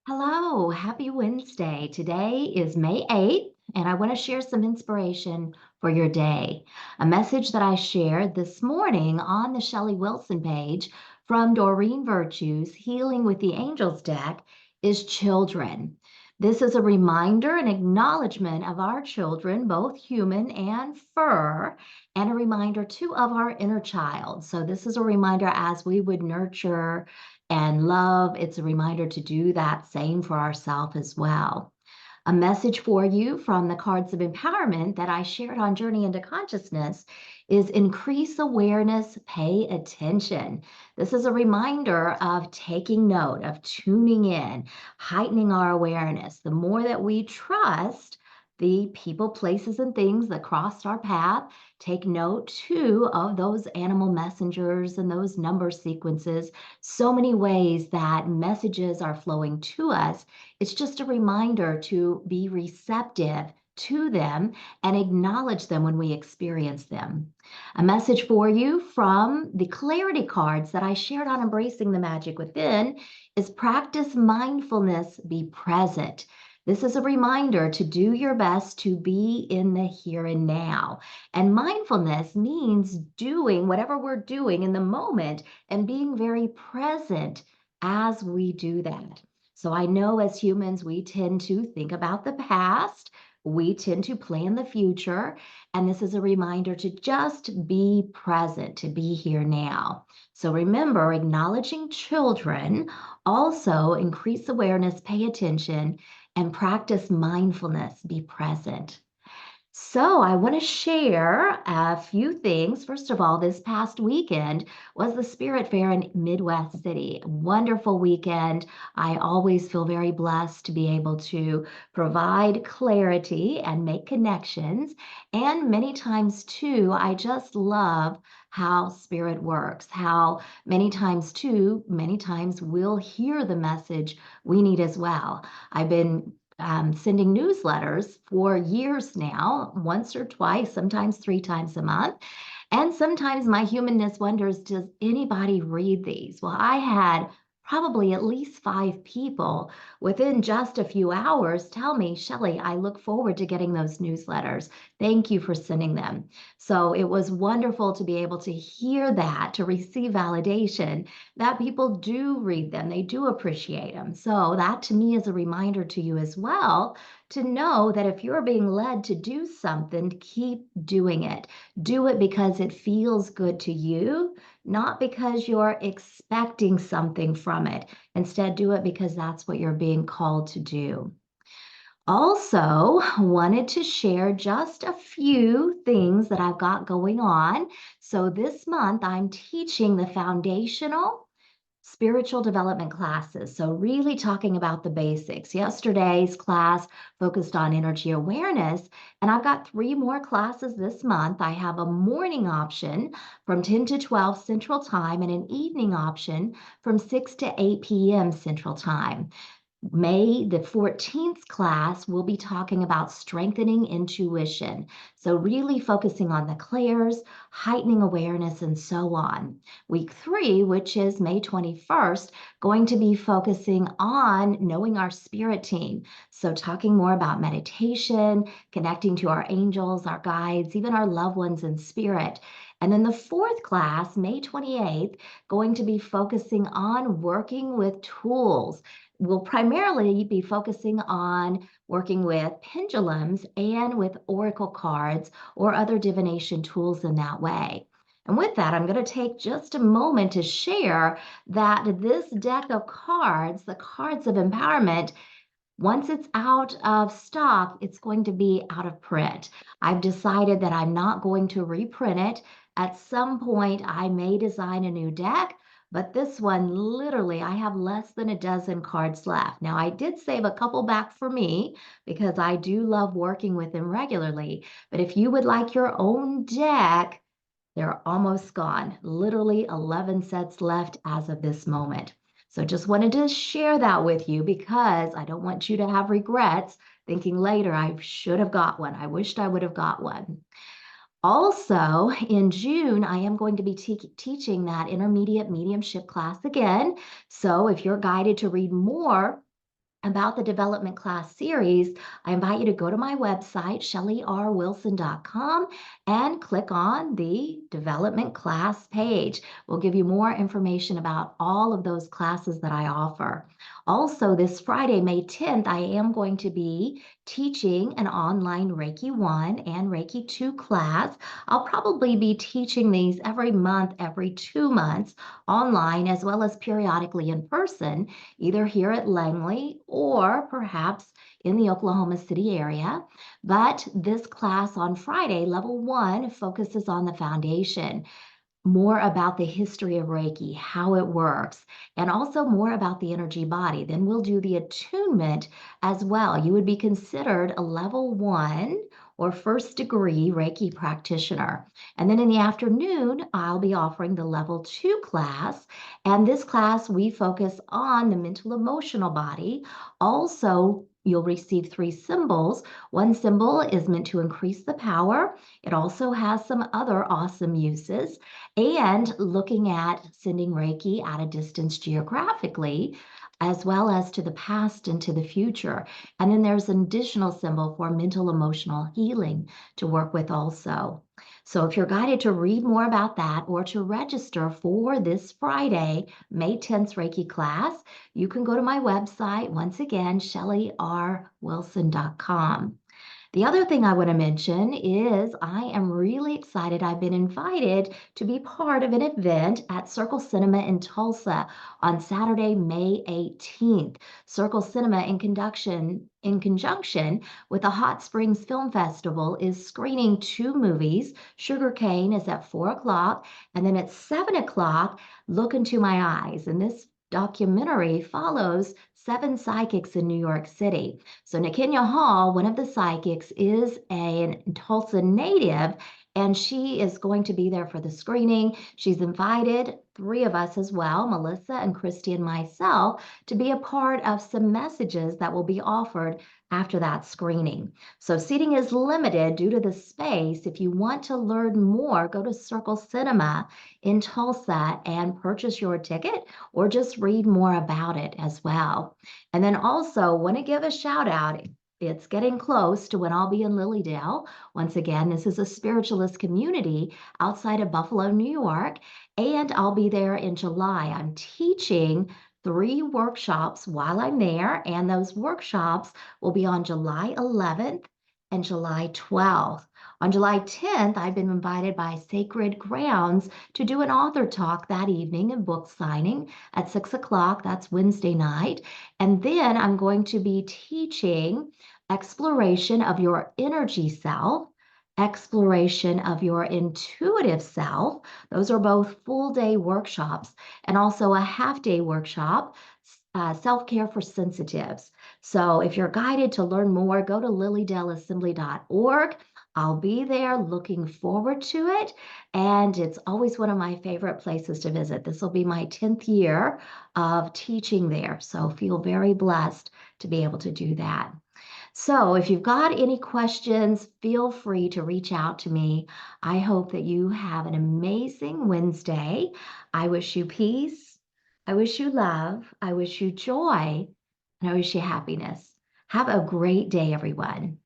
Hello, happy Wednesday. Today is May 8th, and I want to share some inspiration for your day. A message that I shared this morning on the Shelly Wilson page from Doreen Virtue's Healing with the Angels deck is children. This is a reminder and acknowledgement of our children, both human and fur, and a reminder too of our inner child. So, this is a reminder as we would nurture and love, it's a reminder to do that same for ourselves as well. A message for you from the cards of empowerment that I shared on Journey into Consciousness is increase awareness, pay attention. This is a reminder of taking note, of tuning in, heightening our awareness. The more that we trust the people, places, and things that crossed our path, take note too of those animal messengers and those number sequences. So many ways that messages are flowing to us. It's just a reminder to be receptive to them and acknowledge them when we experience them. A message for you from the clarity cards that I shared on Embracing the Magic Within is practice mindfulness, be present. This is a reminder to do your best to be in the here and now. And mindfulness means doing whatever we're doing in the moment and being very present as we do that. So I know as humans, we tend to think about the past, we tend to plan the future, and this is a reminder to just be present, to be here now. So remember, acknowledging children, also increase awareness, pay attention, and practice mindfulness, be present. So, I want to share a few things. First of all, this past weekend was the Spirit Fair in Midwest City. Wonderful weekend. I always feel very blessed to be able to provide clarity and make connections. And many times, too, I just love how Spirit works, how many times, too, many times we'll hear the message we need as well. I've been sending newsletters for years now, once or twice, sometimes 3 times a month. And sometimes my humanness wonders, does anybody read these? Well, I had probably at least 5 people within just a few hours tell me, Shelly, I look forward to getting those newsletters. Thank you for sending them. So it was wonderful to be able to hear that, to receive validation that people do read them, they do appreciate them. So that to me is a reminder to you as well to know that if you're being led to do something, keep doing it. Do it because it feels good to you, not because you're expecting something from it. Instead, do it because that's what you're being called to do. Also, wanted to share just a few things that I've got going on. So this month, I'm teaching the foundational spiritual development classes. So, really talking about the basics. Yesterday's class focused on energy awareness, and I've got 3 more classes this month. I have a morning option from 10 to 12 Central Time and an evening option from 6 to 8 p.m. Central Time. May the 14th class, we'll be talking about strengthening intuition. So really focusing on the clairs, heightening awareness, and so on. Week 3, which is May 21st, going to be focusing on knowing our spirit team. So talking more about meditation, connecting to our angels, our guides, even our loved ones in spirit. And then the 4th class, May 28th, going to be focusing on working with tools. We'll primarily be focusing on working with pendulums and with oracle cards or other divination tools in that way. And with that, I'm going to take just a moment to share that this deck of cards, the cards of empowerment, once it's out of stock, it's going to be out of print. I've decided that I'm not going to reprint it. At some point, I may design a new deck, but this one, literally, I have less than a dozen cards left. Now, I did save a couple back for me because I do love working with them regularly. But if you would like your own deck, they're almost gone. Literally 11 sets left as of this moment. So just wanted to share that with you because I don't want you to have regrets thinking later I should have got one. I wished I would have got one. Also, in June, I am going to be teaching that intermediate mediumship class again. So if you're guided to read more about the development class series, I invite you to go to my website, shellyrwilson.com, and click on the development class page. We'll give you more information about all of those classes that I offer. Also, this Friday, May 10th, I am going to be teaching an online Reiki 1 and Reiki 2 class. I'll probably be teaching these every month, every 2 months, online, as well as periodically in person, either here at Langley or perhaps in the Oklahoma City area. But this class on Friday, level 1, focuses on the foundation, more about the history of Reiki, how it works, and also more about the energy body. Then we'll do the attunement as well. You would be considered a level 1 or first degree Reiki practitioner. And then in the afternoon, I'll be offering the level 2 class. And this class, we focus on the mental emotional body. Also, you'll receive 3 symbols. One symbol is meant to increase the power. It also has some other awesome uses, and looking at sending Reiki at a distance geographically, as well as to the past and to the future. And then there's an additional symbol for mental emotional healing to work with also. So if you're guided to read more about that or to register for this Friday, May 10th Reiki class, you can go to my website, once again, shellyrwilson.com. The other thing I want to mention is I am really excited. I've been invited to be part of an event at Circle Cinema in Tulsa on Saturday, May 18th. Circle Cinema, in conjunction with the Hot Springs Film Festival, is screening 2 movies. Sugar Cane is at 4 o'clock, and then at 7 o'clock, Look Into My Eyes. And this documentary follows 7 psychics in New York City. So Nakenya Hall, one of the psychics, is a Tulsa native, and she is going to be there for the screening. She's invited 3 of us as well, Melissa and Christy and myself, to be a part of some messages that will be offered after that screening. So seating is limited due to the space. If you want to learn more, go to Circle Cinema in Tulsa and purchase your ticket, or just read more about it as well. And then also want to give a shout out. It's getting close to when I'll be in Lilydale. Once again, this is a spiritualist community outside of Buffalo, New York, and I'll be there in July. I'm teaching 3 workshops while I'm there, and those workshops will be on July 11th and July 12th. On July 10th, I've been invited by Sacred Grounds to do an author talk that evening and book signing at 6 o'clock. That's Wednesday night. And then I'm going to be teaching exploration of your energy self, exploration of your intuitive self. Those are both full day workshops, and also a half day workshop, self-care for sensitives. So if you're guided to learn more, go to lilydaleassembly.org. I'll be there, looking forward to it. And it's always one of my favorite places to visit. This will be my 10th year of teaching there. So feel very blessed to be able to do that. So if you've got any questions, feel free to reach out to me. I hope that you have an amazing Wednesday. I wish you peace. I wish you love. I wish you joy. And I wish you happiness. Have a great day, everyone.